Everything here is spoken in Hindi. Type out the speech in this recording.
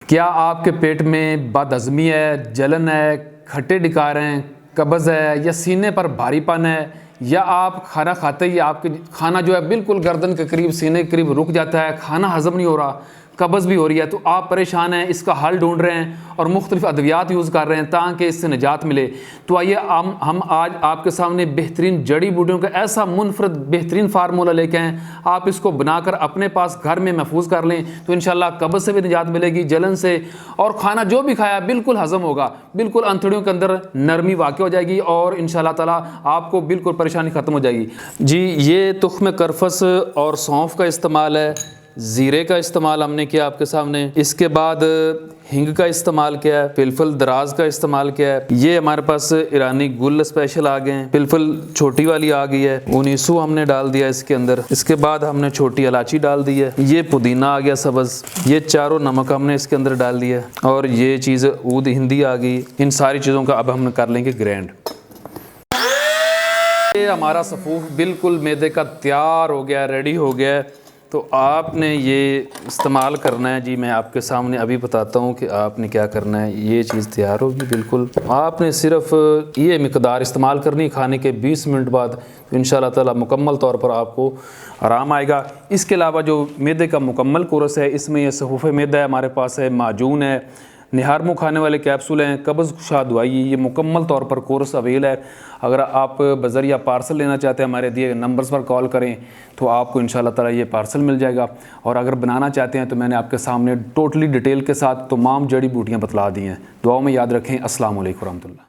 क्या आपके पेट में बदहज़मी है, जलन है, खट्टे डिकार हैं, कब्ज़ है या सीने पर भारीपन है, या आप खाना खाते ही आपके खाना जो है बिल्कुल गर्दन के करीब, सीने के करीब रुक जाता है, खाना हज़म नहीं हो रहा, कब्ज़ भी हो रही है, तो आप परेशान हैं, इसका हल ढूंढ रहे हैं और मुख्तलिफ़ अद्वियात यूज़ कर रहे हैं ताकि इससे निजात मिले। तो आइए हम आज आपके सामने बेहतरीन जड़ी बूटियों का ऐसा मुनफरद बेहतरीन फार्मूला लेके आए। आप इसको बनाकर अपने पास घर में महफूज कर लें तो इंशाल्लाह कब्ज़ से भी निजात मिलेगी, जलन से, और खाना जो भी खाया बिल्कुल हज़म होगा, बिल्कुल अंतड़ियों के अंदर नरमी वाक़ हो जाएगी और इंशाल्लाह ताला आपको बिल्कुल परेशानी ख़त्म हो जाएगी। जी, ये तुख्म करफस और सौंफ का इस्तेमाल है, ज़ीरे का इस्तेमाल हमने किया आपके सामने, इसके बाद हिंग का इस्तेमाल किया है, फिलफल दराज का इस्तेमाल किया है, ये हमारे पास ईरानी गुल स्पेशल आ गए हैं, फिलफल छोटी वाली आ गई है, उनीसू हमने डाल दिया इसके अंदर, इसके बाद हमने छोटी इलायची डाल दी है, ये पुदीना आ गया सब्ज़, ये चारों नमक हमने इसके अंदर डाल दिया और ये चीज़ ऊद हिंदी आ गई। इन सारी चीज़ों का अब हम कर लेंगे ग्रैंड। ये हमारा सफ़ूफ बिल्कुल मैदे का तैयार हो गया, रेडी हो गया है। तो आपने ये इस्तेमाल करना है जी, मैं आपके सामने अभी बताता हूँ कि आपने क्या करना है। ये चीज़ तैयार होगी, बिल्कुल आपने सिर्फ ये मिकदार इस्तेमाल करनी, खाने के 20 मिनट बाद तो इंशाल्लाह ताला मुकम्मल तौर पर आपको आराम आएगा। इसके अलावा जो मैदे का मुकम्मल कोर्स है, इसमें ये सफ़ूफ़ मैदा है, हमारे पास है माजून है, निहार मुँह खाने वाले कैप्सूल हैं, कब्ज़ कुशा दवाई, ये मुकम्मल तौर पर कोर्स अवेल है। अगर आप बज़रिया पार्सल लेना चाहते हैं, हमारे दिए नंबर्स पर कॉल करें तो आपको इंशाल्लाह ताला ये पार्सल मिल जाएगा। और अगर बनाना चाहते हैं तो मैंने आपके सामने टोटली डिटेल के साथ तमाम जड़ी बूटियाँ बतला दी हैं। दुआओं में याद रखें। अस्सलाम वालेकुम रहमतुल्लाह।